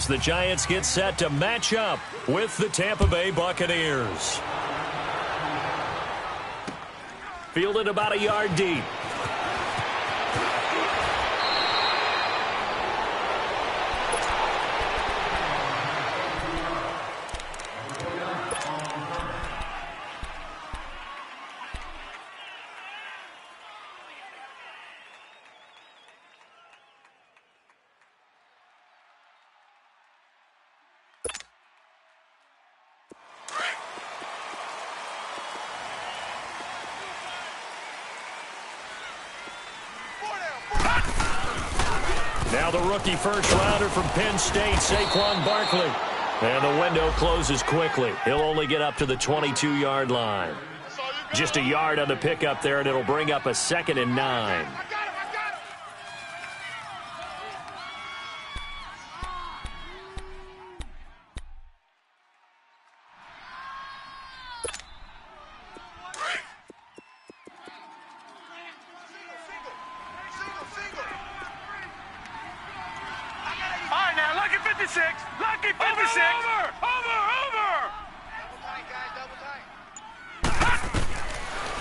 as the Giants get set to match up with the Tampa Bay Buccaneers. Fielded about a yard deep. Now the rookie first-rounder from Penn State, Saquon Barkley. And the window closes quickly. He'll only get up to the 22-yard line. Just a yard on the pickup there, and it'll bring up a 2nd and 9.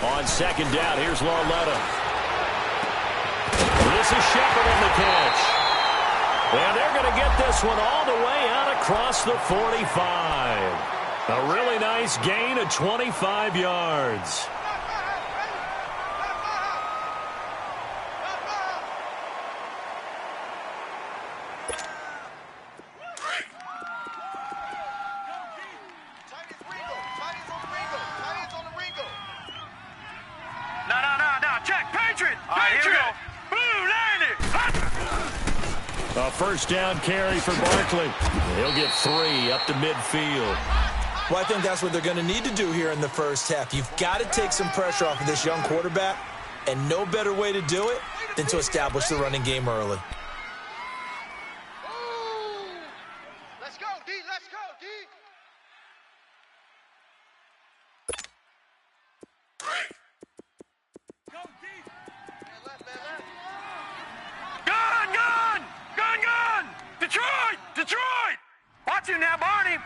On 2nd down, here's Lauletta. This is Shepard on the catch. And they're going to get this one all the way out across the 45. A really nice gain of 25 yards. A first down carry for Barkley. He'll get 3 up to midfield. Well, I think that's what they're going to need to do here in the first half. You've got to take some pressure off of this young quarterback, and no better way to do it than to establish the running game early. Let's go, D. Let's go, D. Go, D. Man left. Gun! Detroit! Watch him now, Barney!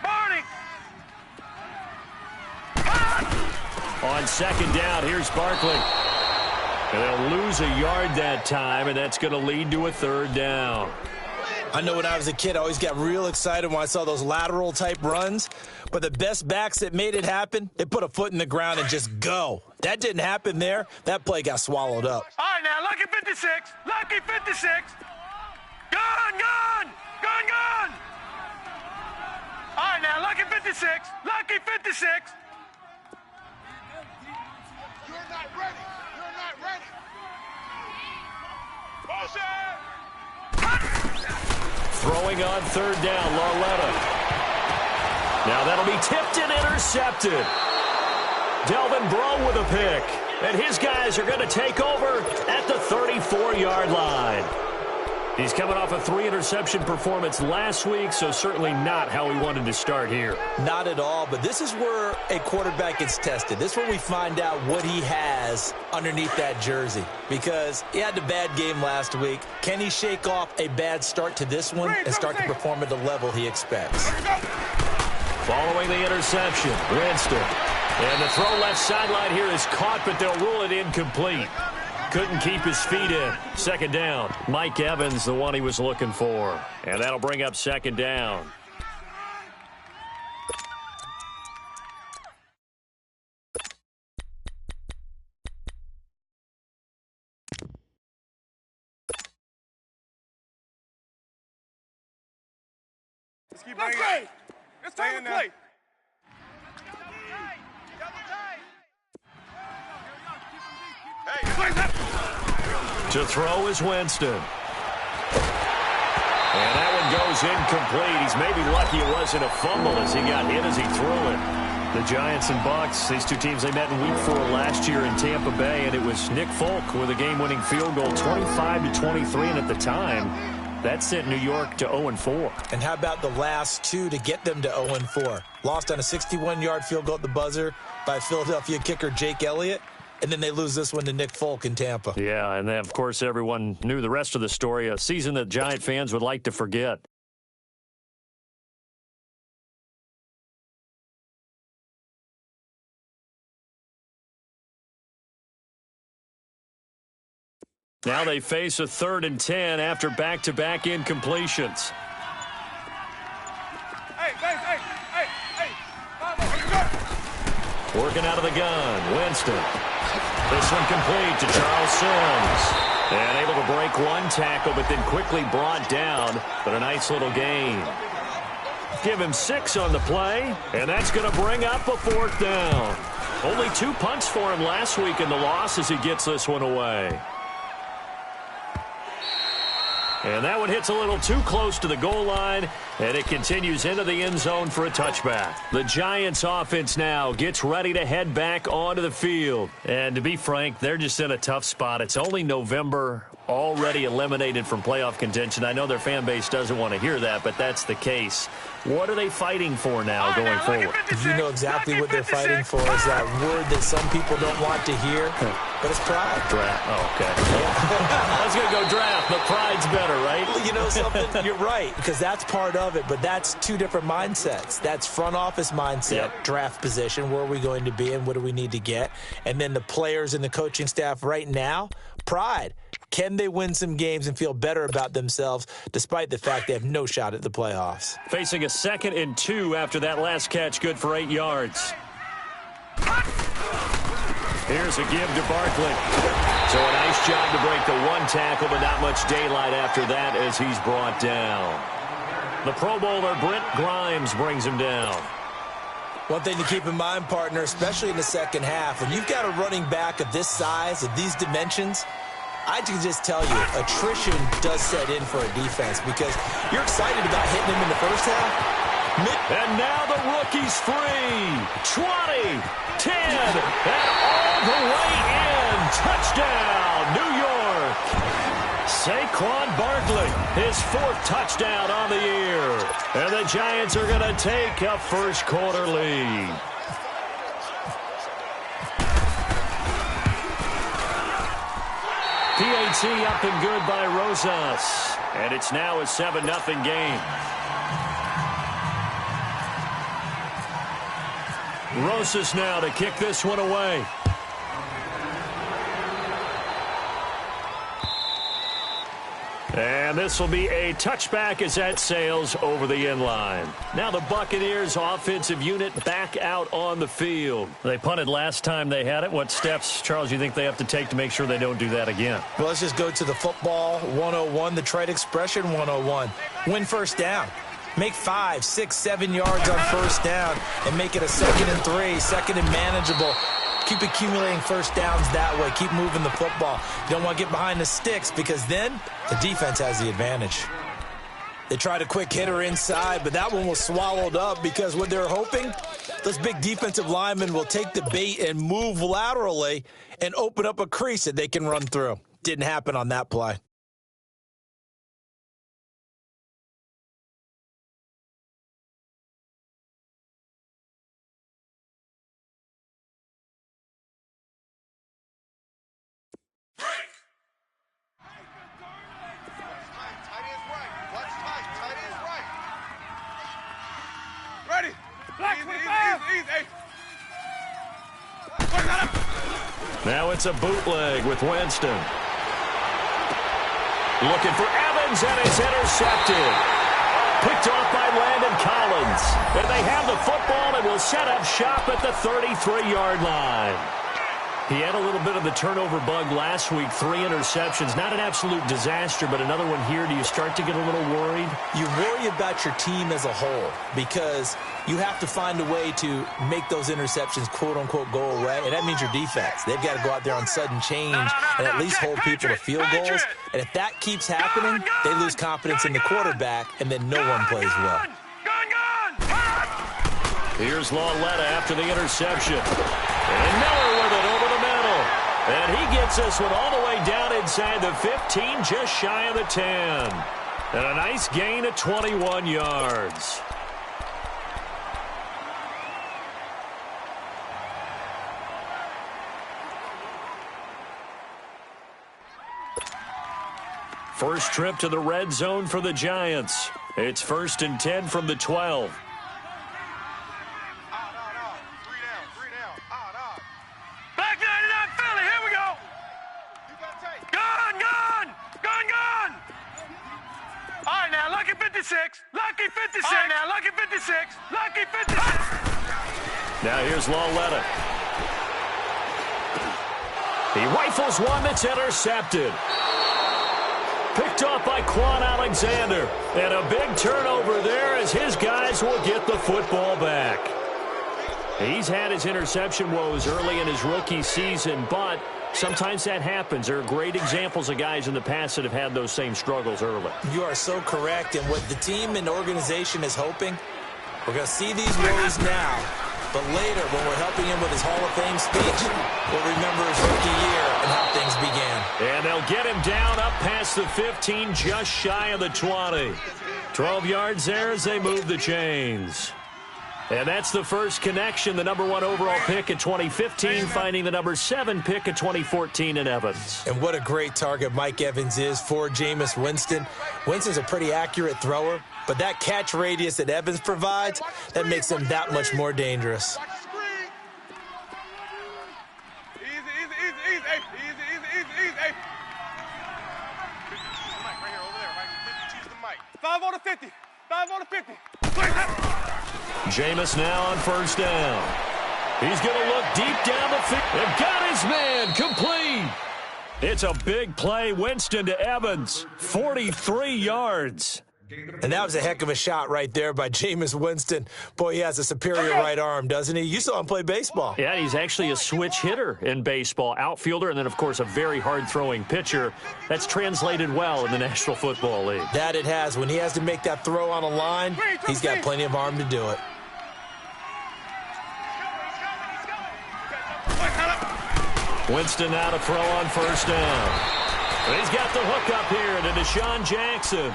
On 2nd down, here's Barkley. And they'll lose a yard that time, and that's going to lead to a 3rd down. I know when I was a kid, I always got real excited when I saw those lateral-type runs. But the best backs that made it happen, they put a foot in the ground and just go. That didn't happen there. That play got swallowed up. All right, now, lucky 56. Gun! All right, now, lucky 56. You're not ready. Bullshit! Throwing on 3rd down, Lauletta. Now that'll be tipped and intercepted. Delvin Breaux with a pick. And his guys are going to take over at the 34-yard line. He's coming off a 3-interception performance last week, so certainly not how he wanted to start here. Not at all, but this is where a quarterback gets tested. This is where we find out what he has underneath that jersey, because he had the bad game last week. Can he shake off a bad start to this one and start to perform at the level he expects? Following the interception, Winston. And the throw left sideline here is caught, but they'll rule it incomplete. Couldn't keep his feet in. 2nd down. Mike Evans, the one he was looking for. And that'll bring up 2nd down. Let's keep playing. It's time to play. To throw is Winston. And that one goes incomplete. He's maybe lucky it wasn't a fumble as he got hit as he threw it. The Giants and Bucs, these two teams, they met in Week 4 last year in Tampa Bay, and it was Nick Folk with a game-winning field goal, 25-23, and at the time, that sent New York to 0-4. And how about the last 2 to get them to 0-4? Lost on a 61-yard field goal at the buzzer by Philadelphia kicker Jake Elliott. And then they lose this one to Nick Folk in Tampa. Yeah, and then, of course, everyone knew the rest of the story, a season that Giant fans would like to forget. Now they face a 3rd and 10 after back-to-back incompletions. Working out of the gun, Winston. This one complete to Charles Sims. And able to break one tackle, but then quickly brought down. But a nice little gain. Give him 6 on the play, and that's going to bring up a 4th down. Only 2 punts for him last week in the loss as he gets this one away. And that one hits a little too close to the goal line, and it continues into the end zone for a touchback. The Giants offense now gets ready to head back onto the field. And to be frank, they're just in a tough spot. It's only November, already eliminated from playoff contention. I know their fan base doesn't want to hear that, but that's the case. What are they fighting for now going forward? You know exactly what they're fighting for is that word that some people don't want to hear, but it's pride. Draft. Oh, okay. I was going to go draft, but pride's better, right? Well, you know something? You're right, because that's part of it, but that's 2 different mindsets. That's front office mindset, draft position, where are we going to be and what do we need to get? And then the players and the coaching staff right now, pride. Can they win some games and feel better about themselves despite the fact they have no shot at the playoffs? Facing a 2nd and 2 after that last catch, good for 8 yards. Here's a give to Barkley. So a nice job to break the 1 tackle, but not much daylight after that as he's brought down. The Pro Bowler, Brent Grimes, brings him down. One thing to keep in mind, partner, especially in the second half, when you've got a running back of this size, of these dimensions, I can just tell you, attrition does set in for a defense because you're excited about hitting him in the first half. And now the rookie's free. 20, 10, and all the way in. Touchdown, New York. Saquon Barkley, his 4th touchdown on the year. And the Giants are going to take a first-quarter lead. PAT up and good by Rosas. And it's now a 7-0 game. Rosas now to kick this one away. And this will be a touchback as that sails over the end line. Now the Buccaneers offensive unit back out on the field. They punted last time they had it. What steps, Charles, you think they have to take to make sure they don't do that again? Well, let's just go to the football 101, the trade expression 101. Win first down. Make 5, 6, 7 yards on first down and make it a 2nd and 3, 2nd and manageable. Keep accumulating first downs that way. Keep moving the football. You don't want to get behind the sticks because then the defense has the advantage. They tried a quick hitter inside, but that one was swallowed up because what they're hoping, those big defensive linemen will take the bait and move laterally and open up a crease that they can run through. Didn't happen on that play. Now it's a bootleg with Winston. Looking for Evans, and it's intercepted. Picked off by Landon Collins. And they have the football and will set up shop at the 33-yard line. He had a little bit of the turnover bug last week, 3 interceptions. Not an absolute disaster, but another one here. Do you start to get a little worried? You worry about your team as a whole because you have to find a way to make those interceptions, quote-unquote, go away, and that means your defense. They've got to go out there on sudden change and at least hold people to field goals. And if that keeps happening, they lose confidence in the quarterback, and then no one plays well. Here's Lauletta after the interception. And Miller with it over the middle. And he gets this one all the way down inside the 15, just shy of the 10. And a nice gain of 21 yards. First trip to the red zone for the Giants. It's 1st and 10 from the 12. Back 99 Philly, here we go. Gun, gun. Lucky 56 now. Lucky 56. Lucky 56. Now here's Lawletta. He rifles one that's intercepted. Picked off by Quan Alexander. And a big turnover there as his guys will get the football back. He's had his interception woes early in his rookie season, but sometimes that happens. There are great examples of guys in the past that have had those same struggles early. You are so correct. And what the team and organization is hoping, we're going to see these woes now. But later, when we're helping him with his Hall of Fame speech, we'll remember his rookie year and how things began. And they'll get him down up past the 15, just shy of the 20. 12 yards there as they move the chains. And that's the first connection, the number 1 overall pick in 2015, finding the number 7 pick in 2014 in Evans. And what a great target Mike Evans is for Jameis Winston. Winston's a pretty accurate thrower, but that catch radius that Evans provides, that makes him that much more dangerous. Easy. 5 on the 50. 5 on the 50. Jameis now on first down. He's going to look deep down the field. They've got his man complete. It's a big play. Winston to Evans. 43 yards. And that was a heck of a shot right there by Jameis Winston. Boy, he has a superior right arm, doesn't he? You saw him play baseball. Yeah, he's actually a switch hitter in baseball. Outfielder, and then, of course, a very hard-throwing pitcher. That's translated well in the National Football League. That it has. When he has to make that throw on a line, he's got plenty of arm to do it. Winston now to throw on first down. And he's got the hook up here to Deshaun Jackson.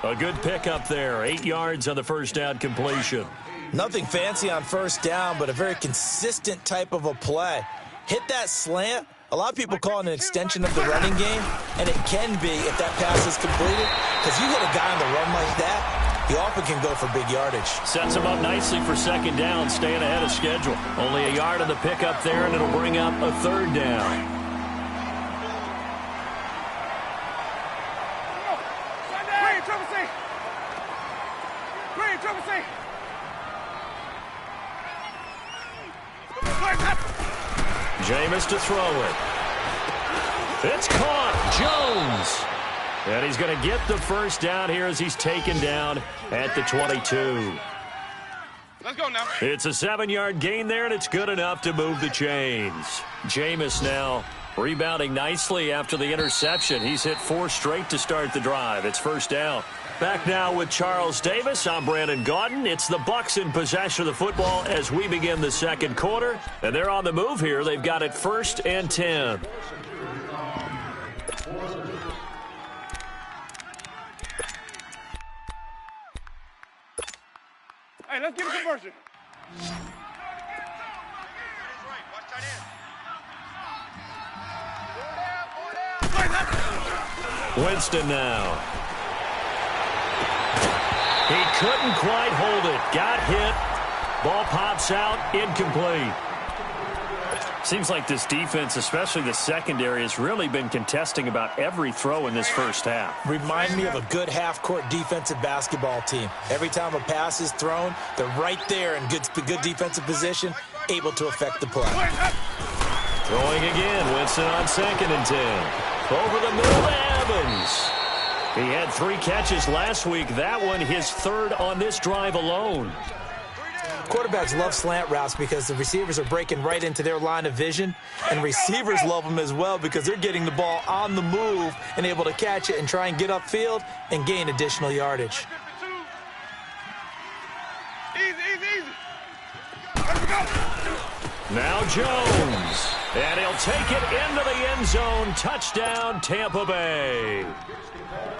A good pickup there. 8 yards on the first down completion. Nothing fancy on first down, but a very consistent type of a play. Hit that slant. A lot of people call it an extension of the running game, and it can be if that pass is completed, because you hit a guy on the run like that, he often can go for big yardage. Sets him up nicely for second down, staying ahead of schedule. Only a yard on the pickup there, and it'll bring up a third down. Jameis to throw it. It's caught. Jones. And he's going to get the first down here as he's taken down at the 22. Let's go now. It's a 7-yard gain there, and it's good enough to move the chains. Jameis now rebounding nicely after the interception. He's hit 4 straight to start the drive. It's first down. Back now with Charles Davis. I'm Brandon Gaudin. It's the Bucs in possession of the football as we begin the second quarter. And they're on the move here. They've got it 1st and 10. Hey, let's get a conversion. Winston now. He couldn't quite hold it. Got hit. Ball pops out. Incomplete. Seems like this defense, especially the secondary, has really been contesting about every throw in this first half. Remind me of a good half-court defensive basketball team. Every time a pass is thrown, they're right there in good defensive position, able to affect the play. Throwing again. Winston on 2nd and 10. Over the middle to Evans. He had 3 catches last week. That one his 3rd on this drive alone. Quarterbacks love slant routes because the receivers are breaking right into their line of vision, and receivers love them as well because they're getting the ball on the move and able to catch it and try and get upfield and gain additional yardage. Easy. Let's go. Now Jones. And he'll take it into the end zone. Touchdown, Tampa Bay.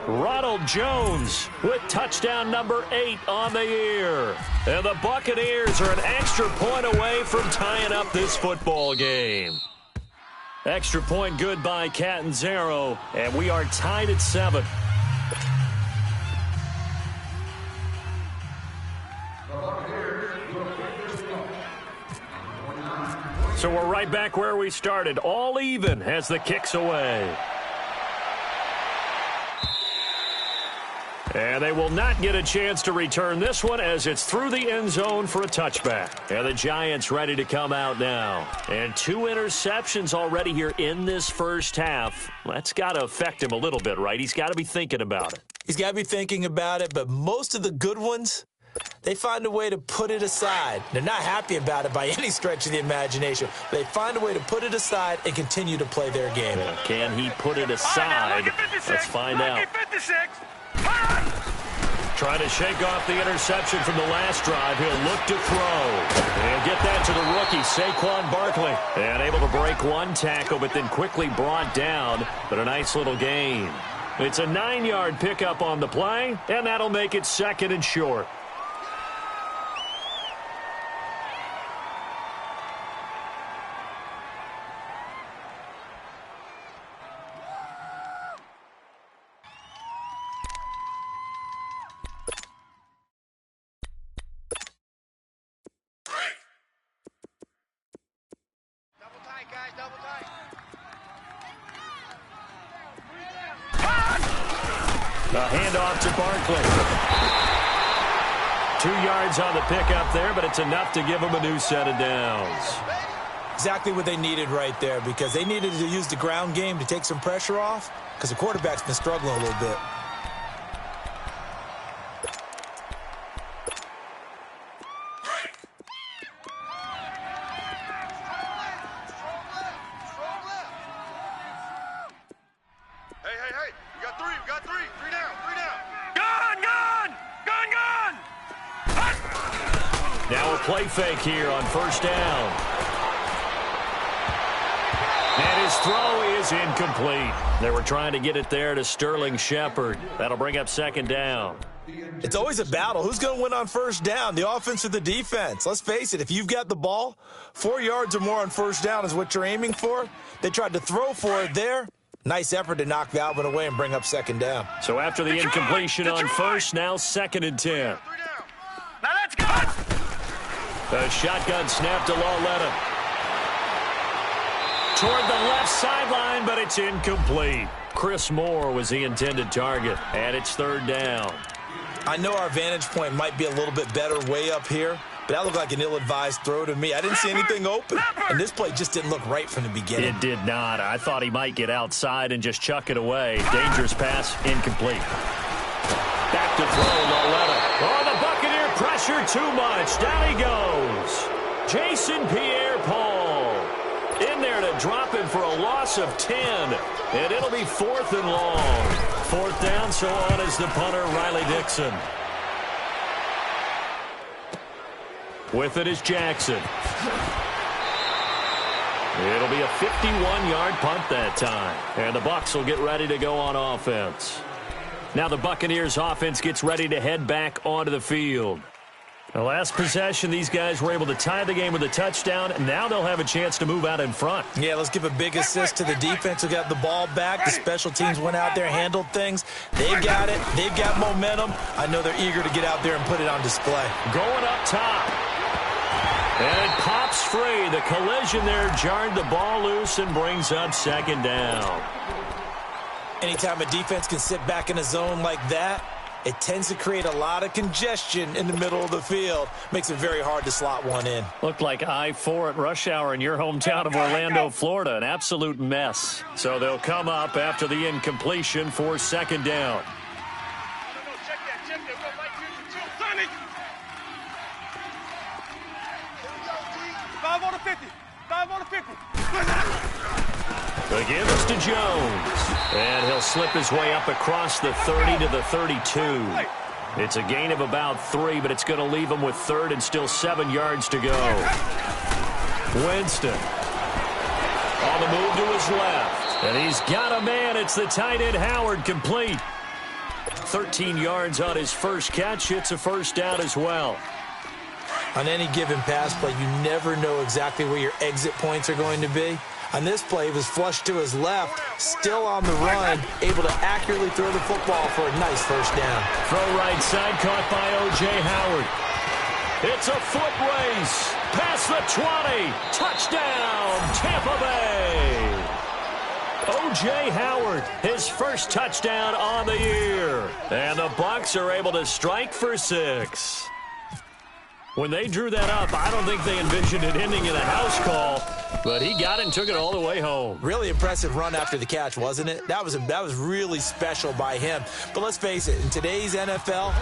Ronald Jones with touchdown number 8 on the year. And the Buccaneers are an extra point away from tying up this football game. Extra point good by Catanzaro, and we are tied at 7. So we're right back where we started, all even as the kick's away. And they will not get a chance to return this one as it's through the end zone for a touchback. And the Giants ready to come out now. And 2 interceptions already here in this first half. That's got to affect him a little bit, right? He's got to be thinking about it. He's got to be thinking about it, but most of the good ones, they find a way to put it aside. They're not happy about it by any stretch of the imagination. They find a way to put it aside and continue to play their game. Yeah, can he put it aside? Let's find out. Trying to shake off the interception from the last drive. He'll look to throw. And get that to the rookie, Saquon Barkley. And able to break one tackle, but then quickly brought down. But a nice little gain. It's a 9-yard pickup on the play, and that'll make it 2nd and short. A handoff to Barkley. 2 yards on the pickup there, but it's enough to give them a new set of downs. Exactly what they needed right there, because they needed to use the ground game to take some pressure off, because the quarterback's been struggling a little bit. Now a play fake here on first down. And his throw is incomplete. They were trying to get it there to Sterling Shepard. That'll bring up 2nd down. It's always a battle. Who's going to win on first down, the offense or the defense? Let's face it, if you've got the ball, 4 yards or more on first down is what you're aiming for. They tried to throw for it there. Nice effort to knock Valvin away and bring up 2nd down. So after the incompletion on first, now 2nd and 10. Now let's go! The shotgun snap to Lauletta. Toward the left sideline, but it's incomplete. Chris Moore was the intended target, and it's 3rd down. I know our vantage point might be a little bit better way up here, but that looked like an ill-advised throw to me. I didn't see anything open, and this play just didn't look right from the beginning. It did not. I thought he might get outside and just chuck it away. Dangerous pass, incomplete. Back to throw, Lauletta. Oh, the Buccaneer pressure too much. Down he goes. Jason Pierre-Paul in there to drop him for a loss of 10. And it'll be 4th and long. 4th down, so on is the punter, Riley Dixon. With it is Jackson. It'll be a 51-yard punt that time. And the Bucs will get ready to go on offense. Now the Buccaneers offense gets ready to head back onto the field. The last possession, these guys were able to tie the game with a touchdown, and now they'll have a chance to move out in front. Yeah, let's give a big assist to the defense who got the ball back. The special teams went out there, handled things. They've got it. They've got momentum. I know they're eager to get out there and put it on display. Going up top. And it pops free. The collision there jarred the ball loose and brings up 2nd down. Anytime a defense can sit back in a zone like that, it tends to create a lot of congestion in the middle of the field. Makes it very hard to slot one in. Looked like I-4 at rush hour in your hometown of Orlando, Florida. An absolute mess. So they'll come up after the incompletion for 2nd down. Check that. We're right here to chill, Sonny. 5 on the 50. 5 on the 50. The give is to Jones. And he'll slip his way up across the 30 to the 32. It's a gain of about 3, but it's going to leave him with 3rd and still 7 yards to go. Winston on the move to his left. And he's got a man. It's the tight end Howard, complete. 13 yards on his first catch. It's a 1st down as well. On any given pass play, you never know exactly where your exit points are going to be. On this play, he was flushed to his left, still on the run, able to accurately throw the football for a nice 1st down. Throw right side, caught by O.J. Howard. It's a foot race. Past the 20. Touchdown, Tampa Bay. O.J. Howard, his first touchdown on the year. And the Bucs are able to strike for 6. When they drew that up, I don't think they envisioned it ending in a house call, but he got it and took it all the way home. Really impressive run after the catch, wasn't it? That was really special by him. But let's face it, in today's NFL,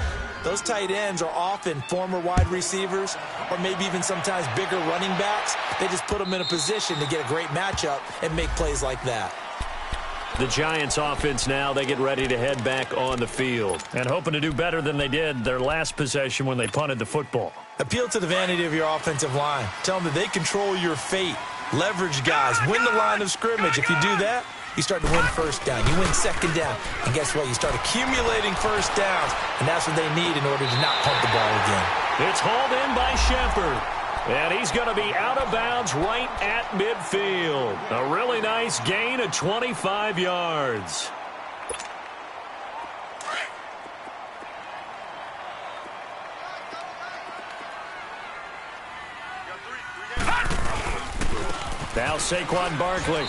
those tight ends are often former wide receivers or maybe even sometimes bigger running backs. They just put them in a position to get a great matchup and make plays like that. The Giants offense now, they get ready to head back on the field and hoping to do better than they did their last possession when they punted the football. Appeal to the vanity of your offensive line. Tell them that they control your fate. Leverage guys. Win the line of scrimmage. If you do that, you start to win first down. You win second down. And guess what? You start accumulating first downs. And that's what they need in order to not pump the ball again. It's hauled in by Shepard. And he's going to be out of bounds right at midfield. A really nice gain of 25 yards. Now Saquon Barkley.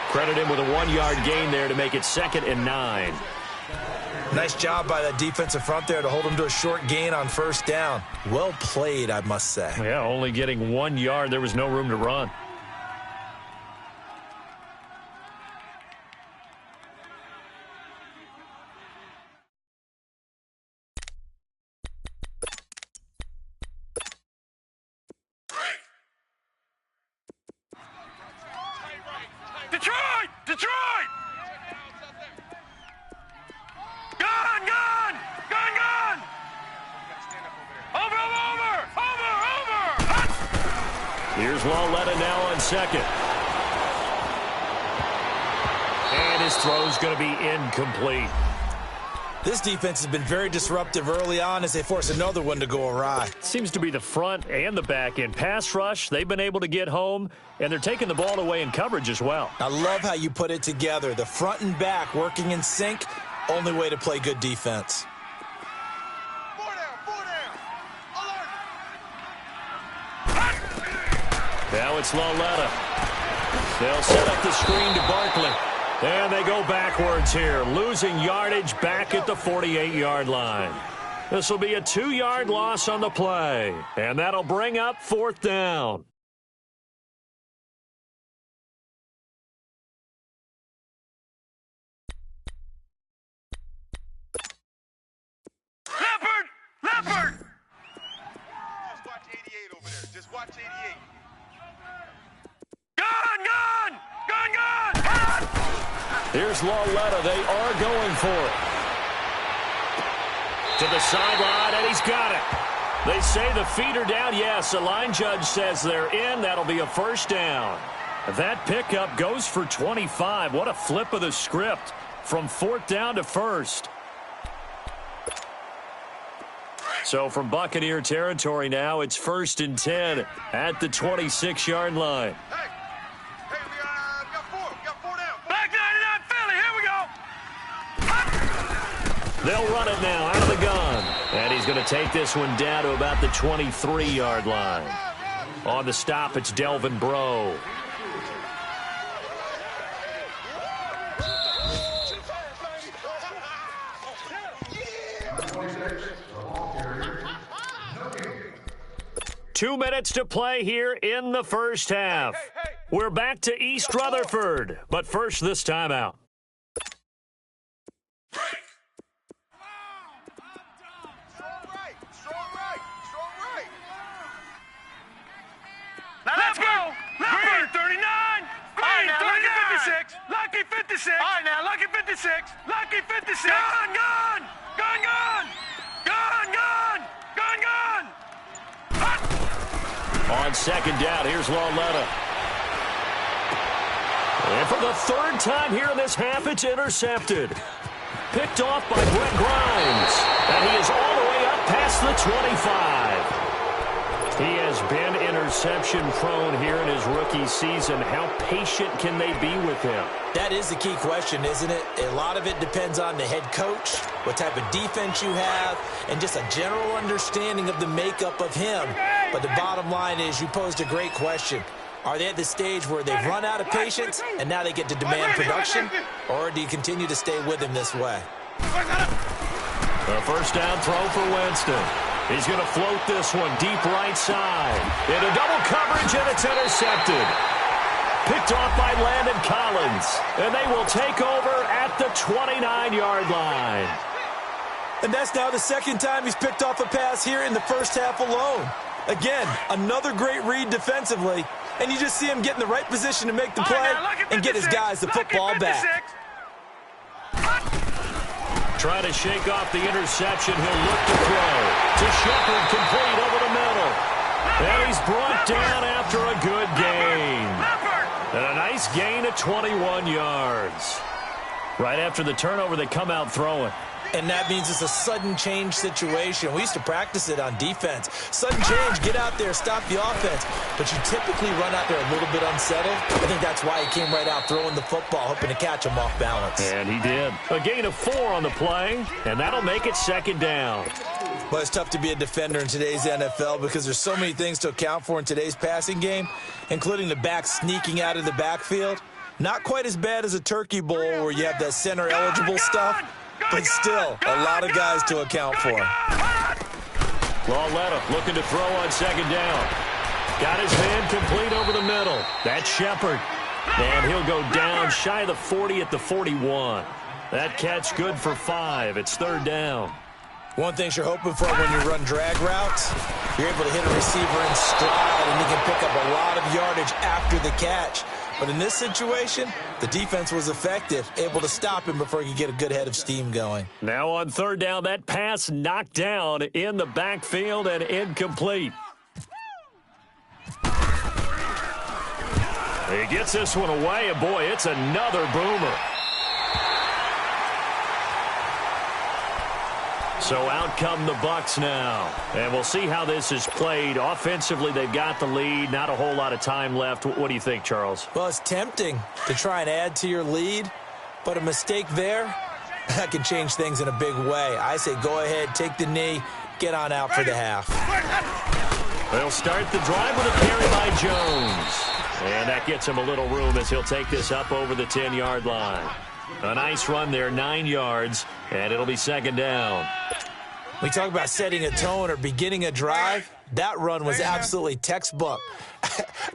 Credit him with a 1-yard gain there to make it 2nd and 9. Nice job by that defensive front there to hold him to a short gain on first down. Well played, I must say. Yeah, only getting 1 yard. There was no room to run. Detroit! Gun! Over! Here's Lawletta now on 2nd. And his throw's going to be incomplete. This defense has been very disruptive early on as they force another one to go awry. Seems to be the front and the back end. Pass rush, they've been able to get home, and they're taking the ball away in coverage as well. I love how you put it together. The front and back working in sync, only way to play good defense. Now it's Lawletta. They'll set up the screen to Barkley. And they go backwards here, losing yardage back at the 48-yard line. This will be a 2-yard loss on the play, and that'll bring up 4th down. Leopard! Just watch 88 over there. Just watch 88. Gun! Here's Lawletta. They are going for it. To the sideline, and he's got it. They say the feet are down. Yes, the line judge says they're in. That'll be a 1st down. That pickup goes for 25. What a flip of the script from 4th down to 1st. So from Buccaneer territory now, it's 1st and 10 at the 26-yard line. We got 4. We got 4 down. Back 99 Philly. Here we go. They'll run it now out of the gun. And he's going to take this one down to about the 23-yard line. On the stop, it's Delvin Breaux. Two minutes to play here in the first half. We're back to East Rutherford, but first this timeout. Strong right. Now let's go. Green 39. Green 56. Lucky 56. All right, now Lucky 56. Lucky 56. Gun. On 2nd down, here's Lawletta. And for the 3rd time here in this half, it's intercepted. Picked off by Brett Grimes. And he is all the way up past the 25. He has been interception-prone here in his rookie season. How patient can they be with him? That is the key question, isn't it? A lot of it depends on the head coach, what type of defense you have, and just a general understanding of the makeup of him. But the bottom line is you posed a great question. Are they at the stage where they've run out of patience and now they get to demand production? Or do you continue to stay with him this way? A first down throw for Winston. He's going to float this one deep right side. Into double coverage, and it's intercepted. Picked off by Landon Collins. And they will take over at the 29-yard line. And that's now the second time he's picked off a pass here in the first half alone. Again, another great read defensively. And you just see him get in the right position to make the play and get his guys the football back. Trying to shake off the interception. He'll look to throw. To Shepard, complete over the middle. And he's brought down after a good gain. And a nice gain of 21 yards. Right after the turnover, they come out throwing. And that means it's a sudden change situation. We used to practice it on defense. Sudden change, get out there, stop the offense. But you typically run out there a little bit unsettled. I think that's why he came right out throwing the football, hoping to catch him off balance. And he did. A gain of 4 on the play, and that'll make it second down. Well, it's tough to be a defender in today's NFL because there's so many things to account for in today's passing game, including the back sneaking out of the backfield. Not quite as bad as a turkey bowl where you have that center-eligible stuff. But still, a lot of guys to account for. Lauletta looking to throw on second down. Got his man complete over the middle. That's Shepard. And he'll go down shy of the 40 at the 41. That catch good for 5. It's third down. One thing you're hoping for when you run drag routes, you're able to hit a receiver in stride, and he can pick up a lot of yardage after the catch. But in this situation, the defense was effective, able to stop him before he could get a good head of steam going. Now on third down, that pass knocked down in the backfield and incomplete. He gets this one away, and boy, it's another boomer. So out come the Bucs now. And we'll see how this is played. Offensively, they've got the lead. Not a whole lot of time left. What do you think, Charles? Well, it's tempting to try and add to your lead, but a mistake there, that can change things in a big way. I say go ahead, take the knee, get on out for the half. They'll start the drive with a carry by Jones. And that gets him a little room as he'll take this up over the 10-yard line. A nice run there, 9 yards, and it'll be second down. We talk about setting a tone or beginning a drive. That run was absolutely textbook.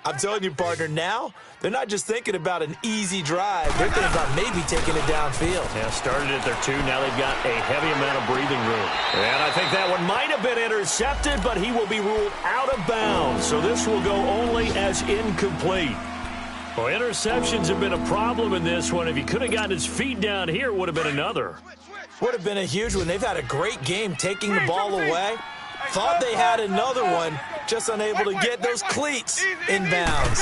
I'm telling you, partner, now they're not just thinking about an easy drive. They're thinking about maybe taking it downfield. Yeah, started at their 2. Now they've got a heavy amount of breathing room. And I think that one might have been intercepted, but he will be ruled out of bounds. So this will go only as incomplete. Well, interceptions have been a problem in this one. If he could have gotten his feet down here, it would have been another. Would have been a huge one. They've had a great game taking the ball away. Thought they had another one, just unable to get those cleats in bounds.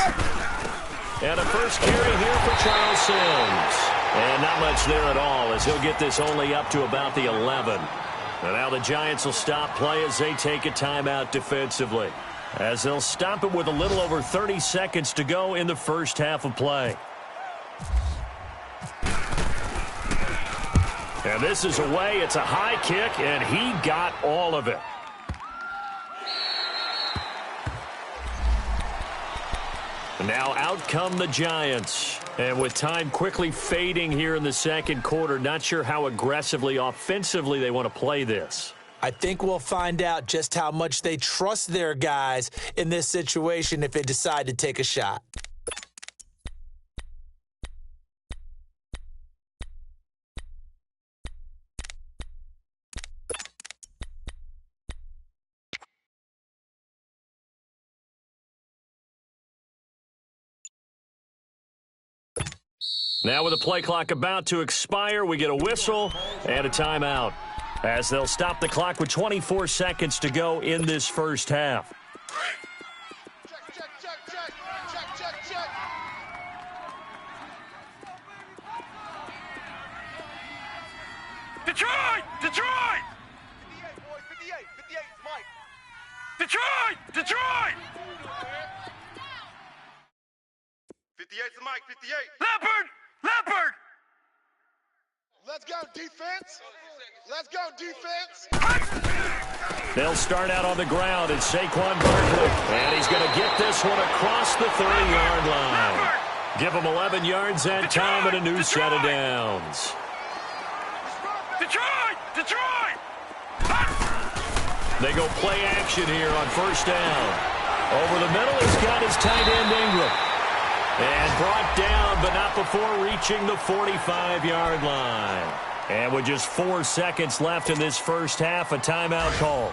And a first carry here for Charles Sims. And not much there at all as he'll get this only up to about the 11. And now the Giants will stop play as they take a timeout defensively. As they'll stop it with a little over 30 seconds to go in the first half of play. And this is away. It's a high kick, and he got all of it. And now out come the Giants. And with time quickly fading here in the second quarter, not sure how aggressively, offensively they want to play this. I think we'll find out just how much they trust their guys in this situation if they decide to take a shot. Now with the play clock about to expire, we get a whistle and a timeout. As they'll stop the clock with 24 seconds to go in this first half. Detroit! Detroit! 58, boys, 58. 58 is Mike. Detroit! Detroit! 58 is Mike, 58. Leopard! Leopard! Let's go, defense. Let's go, defense. They'll start out on the ground. It's Saquon Barkley. And he's going to get this one across the 30-yard line. Give him 11 yards that time and a new set of downs. Detroit! Detroit! They go play action here on first down. Over the middle, he's got his tight end Ingram. And brought down, but not before reaching the 45-yard line. And with just 4 seconds left in this first half, a timeout call.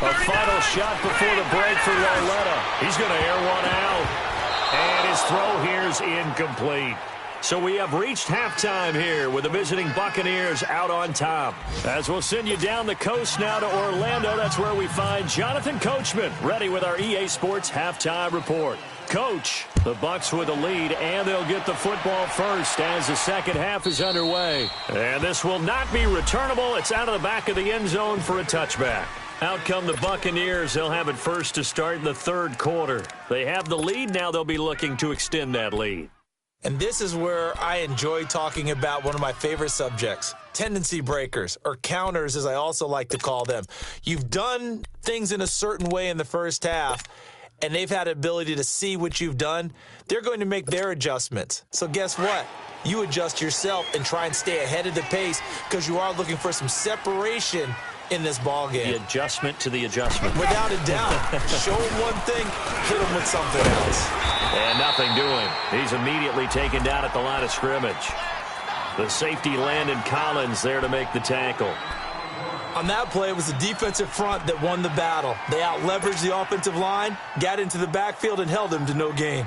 A final shot before the break for Lauletta. He's going to air one out. And his throw here is incomplete. So we have reached halftime here with the visiting Buccaneers out on top. As we'll send you down the coast now to Orlando, that's where we find Jonathan Coachman ready with our EA Sports halftime report. Coach, the Bucs with the lead, and they'll get the football first as the second half is underway. And this will not be returnable. It's out of the back of the end zone for a touchback. Out come the Buccaneers. They'll have it first to start in the third quarter. They have the lead. Now they'll be looking to extend that lead. And this is where I enjoy talking about one of my favorite subjects, tendency breakers, or counters as I also like to call them. You've done things in a certain way in the first half, and they've had the ability to see what you've done. They're going to make their adjustments. So guess what? You adjust yourself and try and stay ahead of the pace because you are looking for some separation in this ball game. The adjustment to the adjustment. Without a doubt. Show him one thing, hit him with something else. And nothing doing. He's immediately taken down at the line of scrimmage. The safety Landon Collins there to make the tackle. On that play, it was the defensive front that won the battle. They out-leveraged the offensive line, got into the backfield, and held him to no gain.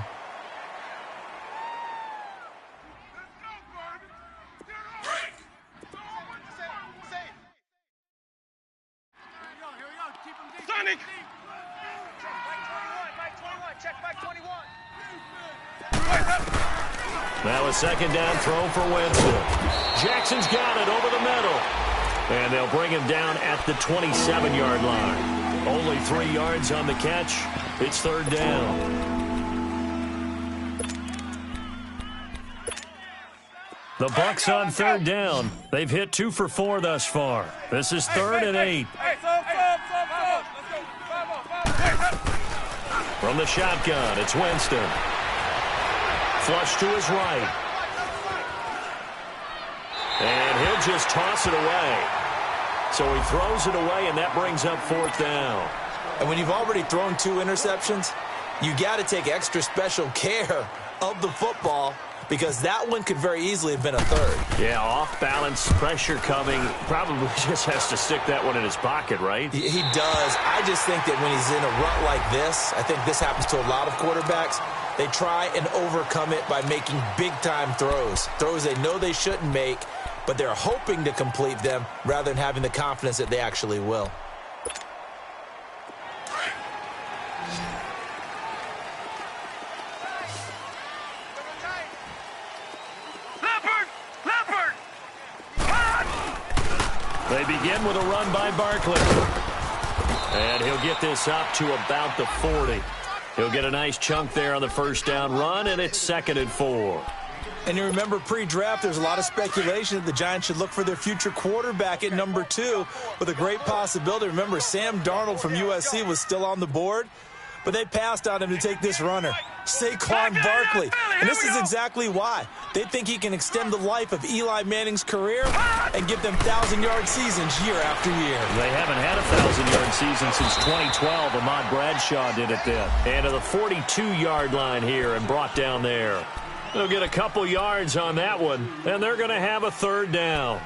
Sonic! Check back 21. Now a second down throw for Winston. Jackson's got it over the middle. And they'll bring him down at the 27-yard line. Only 3 yards on the catch. It's third down. The Bucs on third down. They've hit 2 for 4 thus far. This is 3rd and 8. From the shotgun, it's Winston. Flush to his right. And he'll just toss it away. So he throws it away, and that brings up 4th down. And when you've already thrown 2 interceptions, you got to take extra special care of the football because that one could very easily have been a 3rd. Yeah, off-balance, pressure coming. Probably just has to stick that one in his pocket, right? He does. I just think that when he's in a rut like this, I think this happens to a lot of quarterbacks, they try and overcome it by making big-time throws. Throws they know they shouldn't make, but they're hoping to complete them rather than having the confidence that they actually will. They begin with a run by Barkley. And he'll get this up to about the 40. He'll get a nice chunk there on the first down run, and it's 2nd and 4. And you remember pre-draft, there's a lot of speculation that the Giants should look for their future quarterback at number 2 with a great possibility. Remember, Sam Darnold from USC was still on the board, but they passed on him to take this runner, Saquon Barkley. And this is exactly why. They think he can extend the life of Eli Manning's career and give them 1,000-yard seasons year after year. They haven't had a 1,000-yard season since 2012. Ahmad Bradshaw did it then. And to the 42-yard line here and brought down there. They'll get a couple yards on that one, and they're going to have a 3rd down.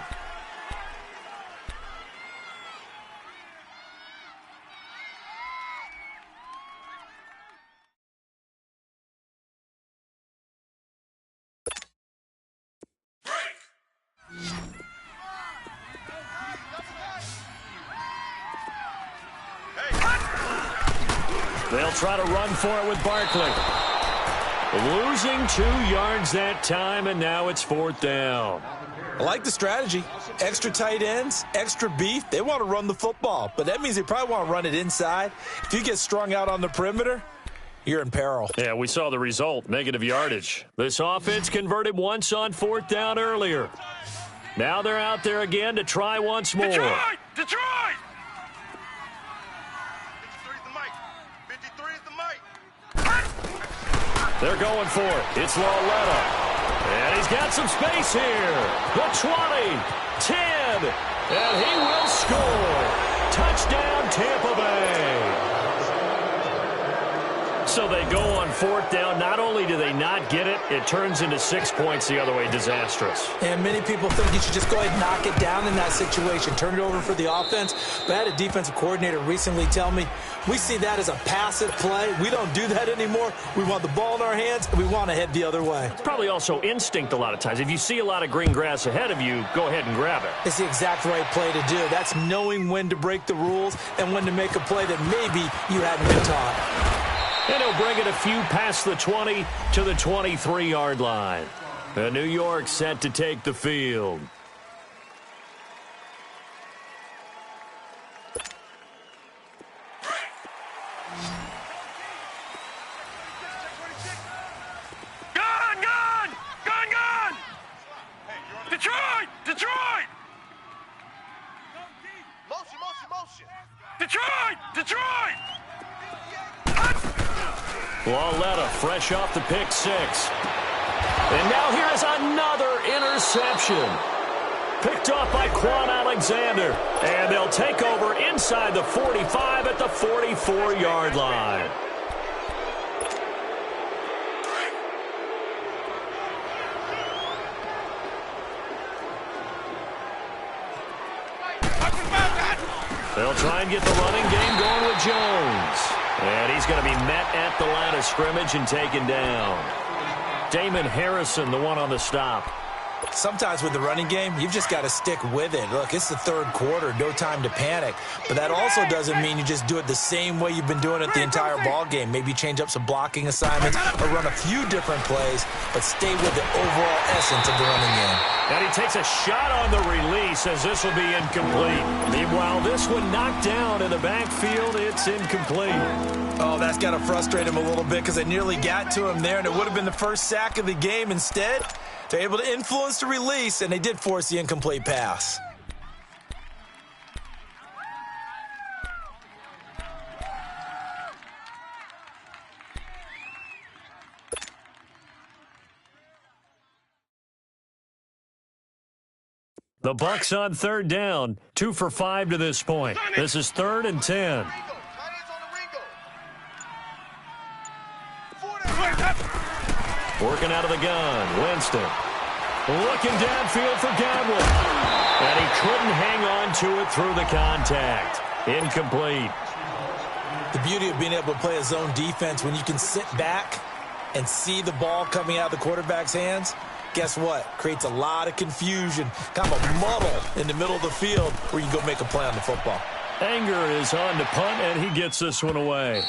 They'll try to run for it with Barkley. Losing 2 yards that time, and now it's 4th down. I like the strategy. Extra tight ends, extra beef. They want to run the football, but that means they probably want to run it inside. If you get strung out on the perimeter, you're in peril. Yeah, we saw the result, negative yardage. This offense converted once on 4th down earlier. Now they're out there again to try once more. Detroit! 53 is the mic. 53 is the mic. They're going for it. It's Lauletta. And he's got some space here. The 20, 10, and he will score. Touchdown, Tampa Bay. So they go on 4th down. Not only do they not get it, it turns into 6 points the other way. Disastrous. And many people think you should just go ahead and knock it down in that situation. Turn it over for the offense. But I had a defensive coordinator recently tell me, we see that as a passive play. We don't do that anymore. We want the ball in our hands, and we want to head the other way. It's probably also instinct a lot of times. If you see a lot of green grass ahead of you, go ahead and grab it. It's the exact right play to do. That's knowing when to break the rules and when to make a play that maybe you hadn't been taught. And he'll bring it a few past the 20 to the 23-yard line. And New York set to take the field. Gun! Gun! Gun! Gun! Detroit! Detroit! Motion, motion, motion. Detroit! Detroit! Lauletta fresh off the pick 6. And now here is another interception. Picked off by Quan Alexander. And they'll take over inside the 45 at the 44-yard line. They'll try and get the running game going with Jones. And he's going to be met at the line of scrimmage and taken down. Damon Harrison, the one on the stop. Sometimes with the running game, you've just got to stick with it. Look, it's the 3rd quarter, no time to panic. But that also doesn't mean you just do it the same way you've been doing it the entire ball game. Maybe change up some blocking assignments or run a few different plays, but stay with the overall essence of the running game. And he takes a shot on the release as this will be incomplete. Meanwhile, this one knocked down in the backfield. It's incomplete. Oh, that's got to frustrate him a little bit because they nearly got to him there, and it would have been the first sack of the game. Instead, they're able to influence the release, and they did force the incomplete pass. The Bucs on 3rd down. 2 for 5 to this point. This is 3rd and 10. Working out of the gun. Winston. Looking downfield for Godwin. And he couldn't hang on to it through the contact. Incomplete. The beauty of being able to play a zone defense when you can sit back and see the ball coming out of the quarterback's hands, guess what? Creates a lot of confusion, kind of a muddle in the middle of the field where you can go make a play on the football. Anger is on to punt, and he gets this one away.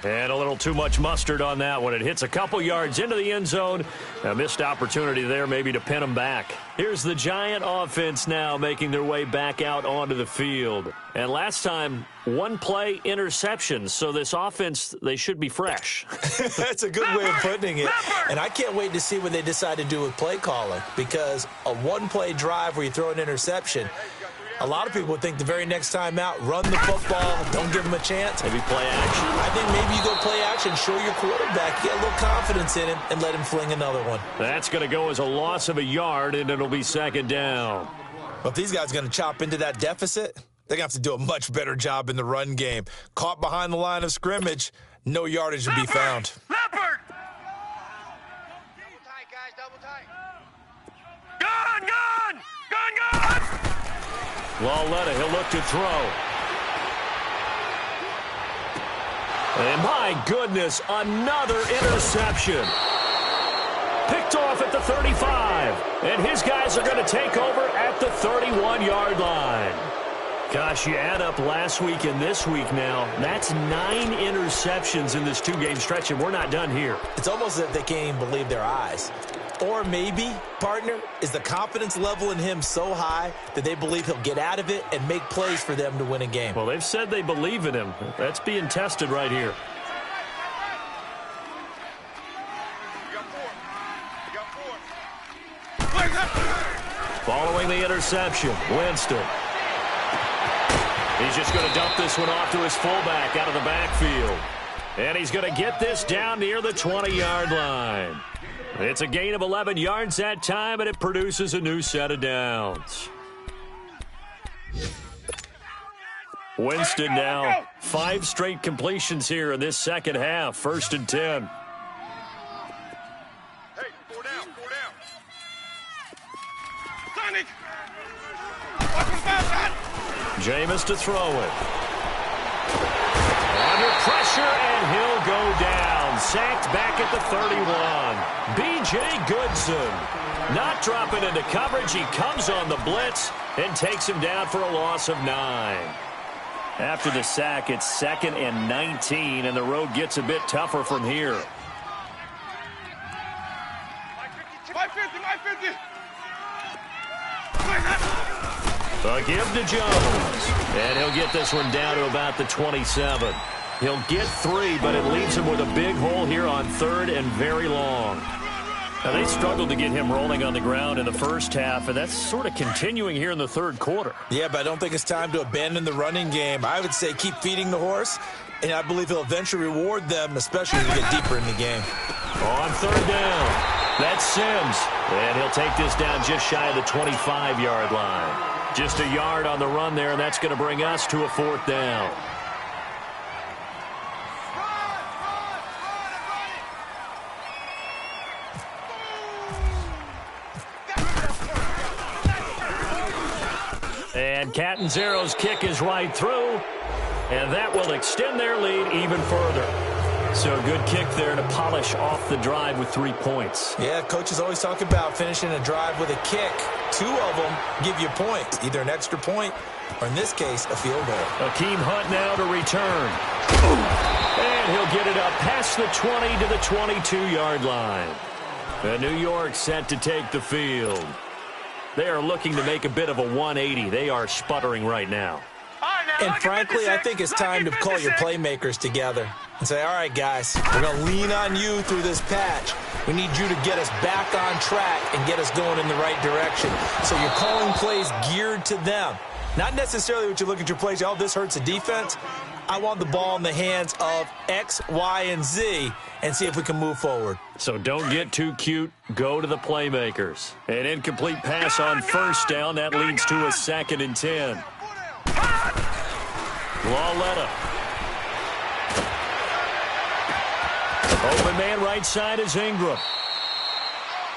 And a little too much mustard on that one. It hits a couple yards into the end zone. A missed opportunity there maybe to pin him back. Here's the Giant offense now making their way back out onto the field. And last time, 1 play interceptions. So this offense, they should be fresh. That's a good way of putting it. And I can't wait to see what they decide to do with play calling, because a 1-play drive where you throw an interception, a lot of people would think the very next time out, run the football, don't give him a chance. Maybe play action. I think maybe you go play action, show your quarterback, get a little confidence in him, and let him fling another one. That's going to go as a loss of a yard, and it'll be 2nd down. But if these guys are going to chop into that deficit, they're going to have to do a much better job in the run game. Caught behind the line of scrimmage, no yardage to be found. Leopard! Double tight, guys, double tight. Gun! Gun! Gun! Gun! Lauletta, he'll look to throw. And my goodness, another interception. Picked off at the 35. And his guys are going to take over at the 31-yard line. Gosh, you add up last week and this week now, that's 9 interceptions in this 2-game stretch, and we're not done here. It's almost as if they can't even believe their eyes. Or maybe, partner, is the confidence level in him so high that they believe he'll get out of it and make plays for them to win a game. Well, they've said they believe in him. That's being tested right here. Following the interception, Winston. He's just going to dump this one off to his fullback out of the backfield. And he's going to get this down near the 20-yard line. It's a gain of 11 yards that time, and it produces a new set of downs. Winston now 5 straight completions here in this second half. 1st and 10. Hey, 4 down, 4 down. Sonic! Jameis to throw it. Under pressure, and he'll go down. Sacked back at the 31. B.J. Goodson not dropping into coverage. He comes on the blitz and takes him down for a loss of 9. After the sack, it's 2nd and 19, and the road gets a bit tougher from here. My 50. A give to Jones, and he'll get this one down to about the 27. He'll get 3, but it leaves him with a big hole here on 3rd and very long. Now, they struggled to get him rolling on the ground in the first half, and that's sort of continuing here in the 3rd quarter. Yeah, but I don't think it's time to abandon the running game. I would say keep feeding the horse, and I believe he'll eventually reward them, especially as we get deeper in the game. On 3rd down, that's Sims, and he'll take this down just shy of the 25-yard line. Just a yard on the run there, and that's going to bring us to a 4th down. And Catanzaro's kick is right through, and that will extend their lead even further. So a good kick there to polish off the drive with 3 points. Yeah, coaches always talk about finishing a drive with a kick. 2 of them give you a point, either an extra point or, in this case, a field goal. Akeem Hunt now to return. And he'll get it up past the 20 to the 22-yard line. And New York set to take the field. They are looking to make a bit of a 180. They are sputtering right now. And frankly, I think it's time to call your playmakers together and say, all right, guys, we're going to lean on you through this patch. We need you to get us back on track and get us going in the right direction. So you're calling plays geared to them. Not necessarily what you look at your plays, oh, this hurts the defense. I want the ball in the hands of X, Y, and Z and see if we can move forward. So don't get too cute. Go to the playmakers. An incomplete pass on 1st down. That leads to a 2nd and 10. Lawletta. Open man right side is Ingram.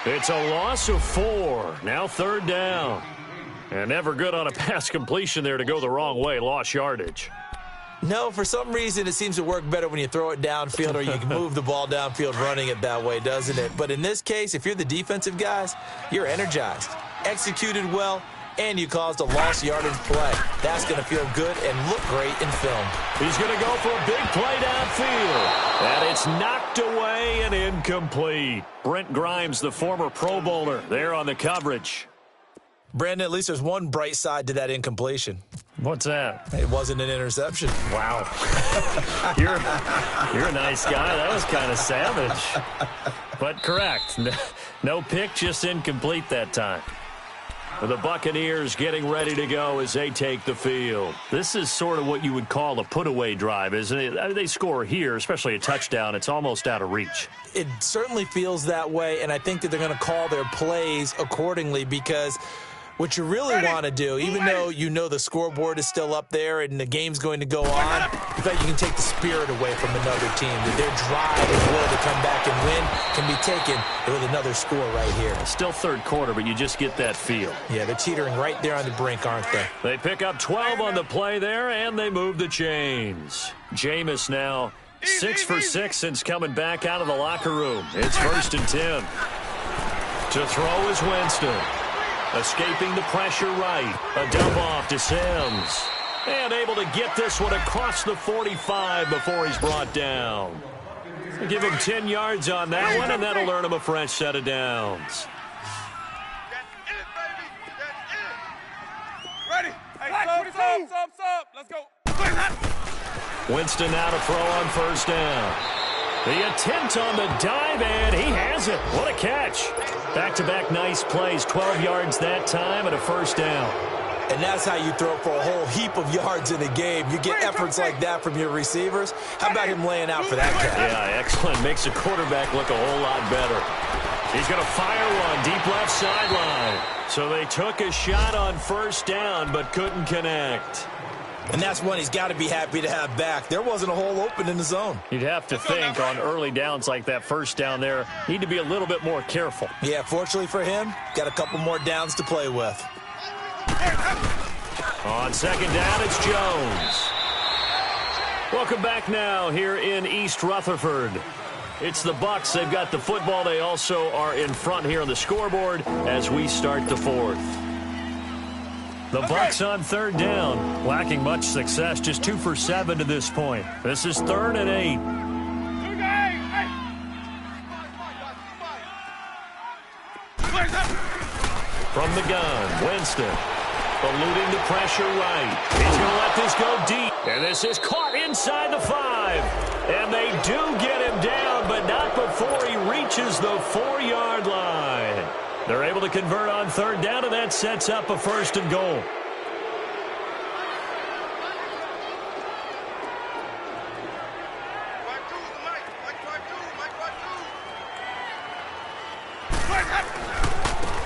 It's a loss of 4. Now 3rd down. And never good on a pass completion there to go the wrong way. Lost yardage. No, for some reason, it seems to work better when you throw it downfield or you can move the ball downfield running it that way, doesn't it? But in this case, if you're the defensive guys, you're energized, executed well, and you caused a lost yardage play. That's going to feel good and look great in film. He's going to go for a big play downfield. And it's knocked away and incomplete. Brent Grimes, the former Pro Bowler, there on the coverage. Brandon, at least there's one bright side to that incompletion. What's that? It wasn't an interception. Wow. You're a nice guy. That was kind of savage. But correct. No pick, just incomplete that time. The Buccaneers getting ready to go as they take the field. This is sort of what you would call a put-away drive, isn't it? I mean, they score here, especially a touchdown. It's almost out of reach. It certainly feels that way, and I think that they're going to call their plays accordingly because what you really want to do, even though you know the scoreboard is still up there and the game's going to go on, in fact, you can take the spirit away from another team. That their drive and will to come back and win can be taken with another score right here. Still 3rd quarter, but you just get that feel. Yeah, they're teetering right there on the brink, aren't they? They pick up 12 on the play there, and they move the chains. Jameis now 6 for 6 since coming back out of the locker room. It's 1st and 10. To throw is Winston. Escaping the pressure right. A dump off to Sims. And able to get this one across the 45 before he's brought down. Give him 10 yards on that one, and that'll earn him a fresh set of downs. That's it, baby. That's it. Ready? Hey, sub. Let's go. Winston now to throw on 1st down. The attempt on the dive, and he has it. What a catch. Back-to-back nice plays, 12 yards that time and a first down. And that's how you throw for a whole heap of yards in a game. You get efforts like that from your receivers. How about him laying out for that catch? Yeah, excellent. Makes the quarterback look a whole lot better. He's going to fire one deep left sideline. So they took a shot on first down but couldn't connect. And that's one he's got to be happy to have back. There wasn't a hole open in the zone. You'd have to think on early downs like that first down there, need to be a little bit more careful. Yeah, fortunately for him, got a couple more downs to play with. On second down, it's Jones. Welcome back now here in East Rutherford. It's the Bucs. They've got the football. They also are in front here on the scoreboard as we start the fourth. The Bucs on third down, lacking much success, just 2 for 7 to this point. This is 3rd and 8. From the gun, Winston. Eluding the pressure right. He's going to let this go deep. And this is caught inside the 5. And they do get him down, but not before he reaches the 4-yard line. They're able to convert on third down, and that sets up a 1st and goal.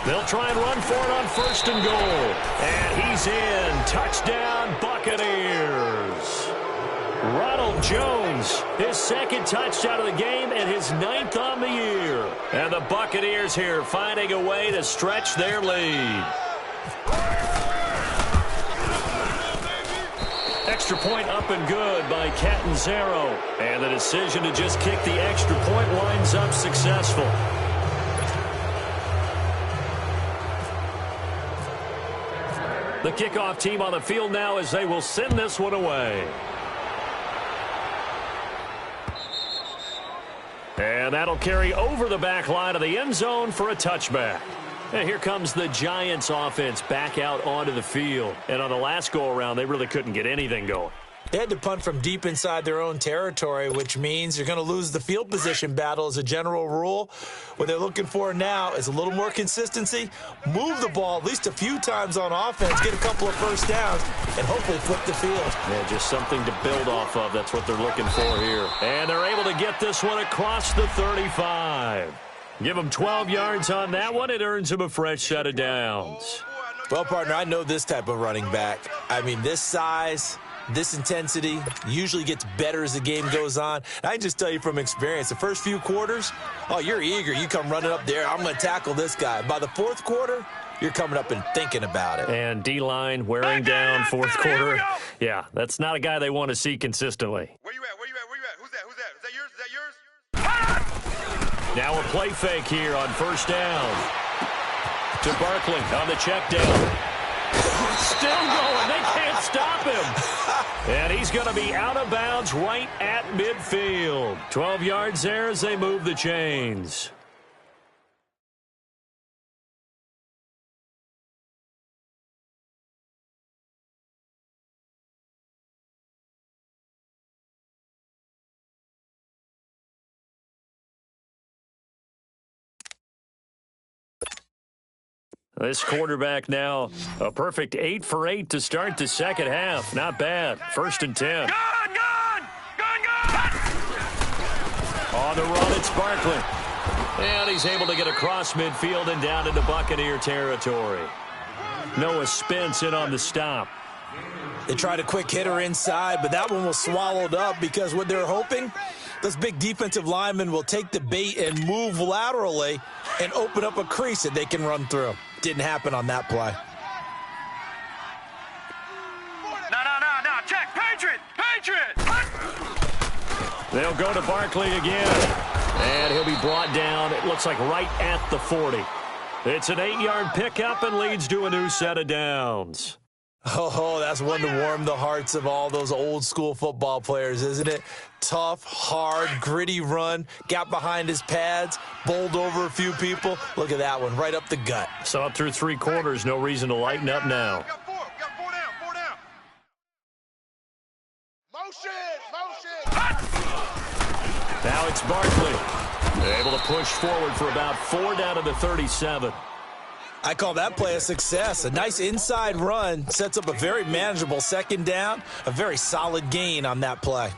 They'll try and run for it on 1st and goal. And he's in. Touchdown, Buccaneers. Ronald Jones, his 2nd touchdown of the game and his 9th on the year. And the Buccaneers here finding a way to stretch their lead. Extra point up and good by Catanzaro. And the decision to just kick the extra point winds up successful. The kickoff team on the field now as they will send this one away. And that'll carry over the back line of the end zone for a touchback. And here comes the Giants offense back out onto the field. And on the last go-around, they really couldn't get anything going. They had to punt from deep inside their own territory, which means you're going to lose the field position battle as a general rule. What they're looking for now is a little more consistency, move the ball at least a few times on offense, get a couple of first downs, and hopefully flip the field. Yeah, just something to build off of. That's what they're looking for here. And they're able to get this one across the 35. Give them 12 yards on that one. It earns them a fresh set of downs. Well, partner, I know this type of running back. I mean, this size, this intensity usually gets better as the game goes on. And I can just tell you from experience, the first few quarters, oh, you're eager. You come running up there. I'm going to tackle this guy. By the 4th quarter, you're coming up and thinking about it. And D-line wearing down 4th quarter. Yeah, that's not a guy they want to see consistently. Where you at? Where you at? Where you at? Who's that? Who's that? Is that yours? Is that yours? Now a play fake here on 1st down. To Barkley on the check down. Still going. They can't stop him. And he's going to be out of bounds right at midfield. 12 yards there as they move the chains. This quarterback now a perfect 8 for 8 to start the second half. Not bad. 1st and 10. On the run, it's Barkley. And he's able to get across midfield and down into Buccaneer territory. Noah Spence in on the stop. They tried a quick hitter inside, but that one was swallowed up because what they're hoping, this big defensive lineman will take the bait and move laterally and open up a crease that they can run through. Didn't happen on that play. No. Check. Patriot. They'll go to Barkley again. And he'll be brought down, it looks like right at the 40. It's an 8-yard pickup and leads to a new set of downs. Oh, that's one to warm the hearts of all those old school football players, isn't it? Tough, hard, gritty run, got behind his pads, bowled over a few people. Look at that one, right up the gut. So up through 3 quarters, no reason to lighten up now. Got four down. Motion. Now it's Barkley. Able to push forward for about 4 down to the 37. I call that play a success. A nice inside run sets up a very manageable second down. A very solid gain on that play.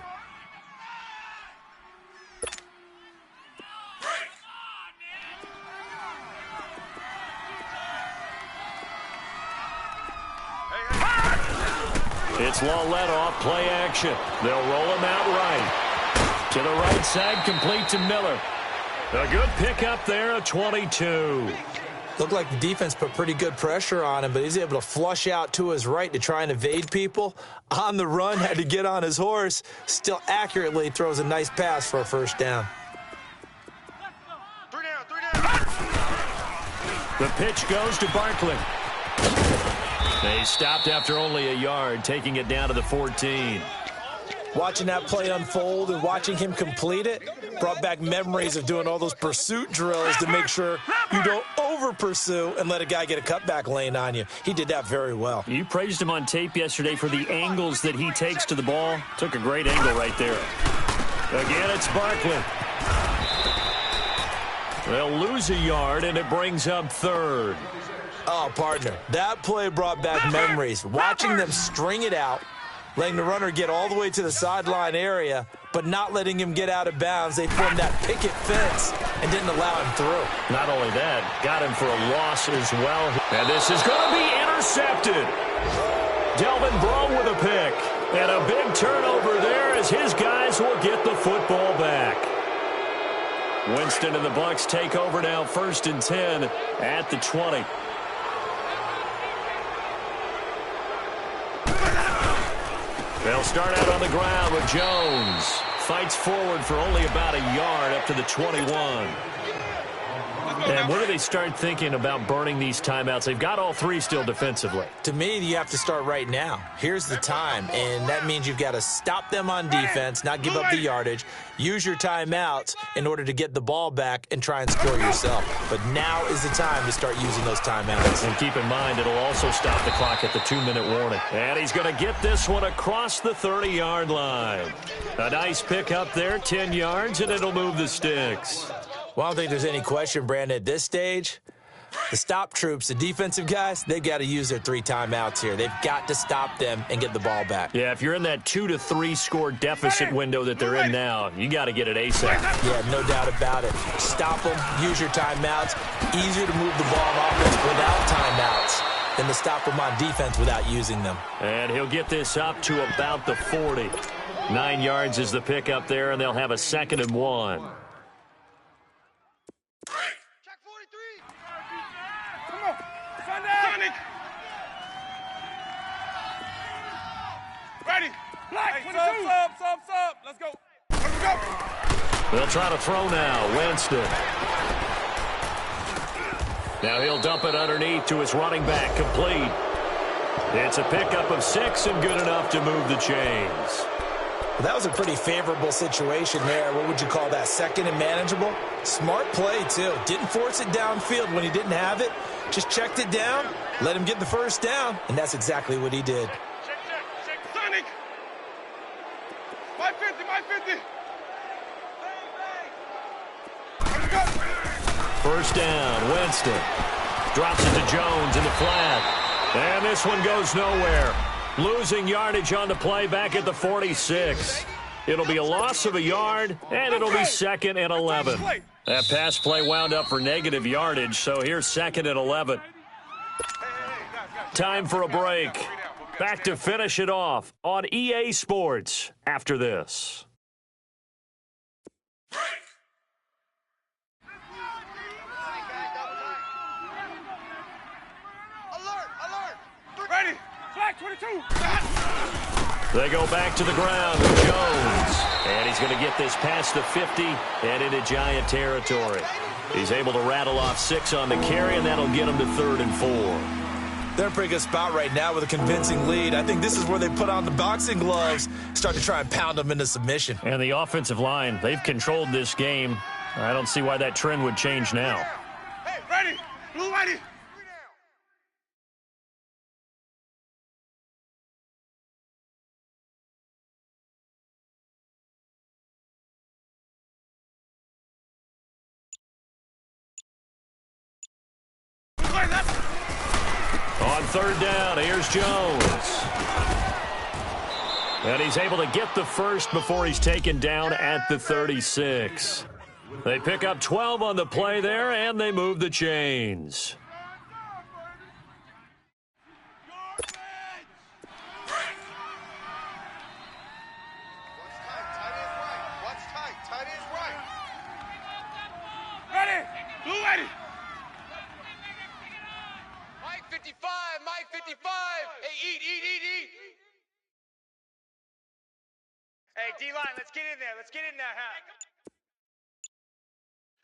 It's Lawlett off play action. They'll roll him out right. To the right side, complete to Miller. A good pickup there, a 22. Looked like the defense put pretty good pressure on him, but he's able to flush out to his right to try and evade people. On the run, had to get on his horse. Still accurately throws a nice pass for a first down. 3 down. The pitch goes to Barkley. They stopped after only a yard, taking it down to the 14. Watching that play unfold and watching him complete it brought back memories of doing all those pursuit drills to make sure you don't over-pursue and let a guy get a cutback lane on you. He did that very well. You praised him on tape yesterday for the angles that he takes to the ball. Took a great angle right there. Again, it's Barkley. They'll lose a yard, and it brings up third. Oh, partner, that play brought back memories. Watching them string it out, letting the runner get all the way to the sideline area, but not letting him get out of bounds. They formed that picket fence and didn't allow him through. Not only that, got him for a loss as well. And this is going to be intercepted. Delvin Breaux with a pick. And a big turnover there as his guys will get the football back. Winston and the Bucs take over now, 1st and 10 at the 20. They'll start out on the ground with Jones. Fights forward for only about a yard up to the 21. And when do they start thinking about burning these timeouts? They've got all 3 still defensively. To me, you have to start right now. Here's the time, and that means you've got to stop them on defense, not give up the yardage, use your timeouts in order to get the ball back and try and score yourself. But now is the time to start using those timeouts. And keep in mind, it'll also stop the clock at the 2-minute warning. And he's going to get this one across the 30-yard line. A nice pick up there, 10 yards, and it'll move the sticks. Well, I don't think there's any question, Brandon, at this stage. The stop troops, the defensive guys, they've got to use their 3 timeouts here. They've got to stop them and get the ball back. Yeah, if you're in that 2 to 3 score deficit window that they're in now, you got to get it ASAP. Yeah, no doubt about it. Stop them, use your timeouts. Easier to move the ball on offense without timeouts than to stop them on defense without using them. And he'll get this up to about the 40. 9 yards is the pick up there, and they'll have a 2nd and 1. Check 43. Come on. Sonic. Ready. Black, 22. Sub. Let's go. Let's go. They'll try to throw now. Winston. Now he'll dump it underneath to his running back. Complete. It's a pickup of 6 and good enough to move the chains. Well, that was a pretty favorable situation there. What would you call that? 2nd and manageable? Smart play, too. Didn't force it downfield when he didn't have it. Just checked it down, let him get the first down, and that's exactly what he did. Check. Sonic. 550. Let's go. First down, Winston. Drops it to Jones in the flat. And this one goes nowhere. Losing yardage on the play back at the 46. It'll be a loss of a yard, and it'll be 2nd and 11. That pass play wound up for negative yardage, so here's 2nd and 11. Time for a break. Back to finish it off on EA Sports after this. Alert. Ready. Black, 22. They go back to the ground with Jones. And he's going to get this past the 50 and into Giant territory. He's able to rattle off 6 on the carry, and that'll get him to 3rd and 4. They're in a pretty good spot right now with a convincing lead. I think this is where they put on the boxing gloves, start to try and pound them into submission. And the offensive line, they've controlled this game. I don't see why that trend would change now. Hey, ready. Blue, ready. On third down, here's Jones. And he's able to get the first before he's taken down at the 36. They pick up 12 on the play there, and they move the chains. Ready? Blue ready. Mike 55, Mike 55. Hey, eat. Hey, D-line, let's get in there. Let's get in there, huh?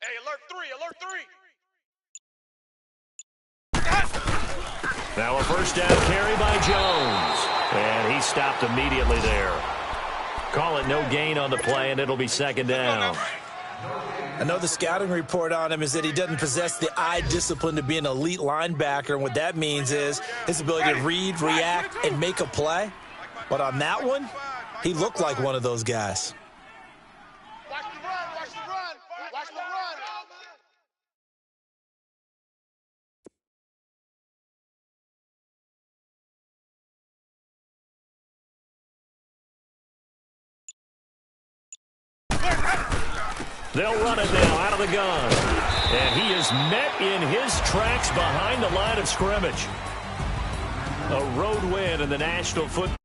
Hey, alert 3. Now a first down carry by Jones. And he stopped immediately there. Call it no gain on the play, and it'll be second down. I know the scouting report on him is that he doesn't possess the eye discipline to be an elite linebacker, and what that means is his ability to read, react, and make a play. But on that one, he looked like one of those guys. Watch the run. They'll run it now out of the gun. And he is met in his tracks behind the line of scrimmage. A road win in the National Football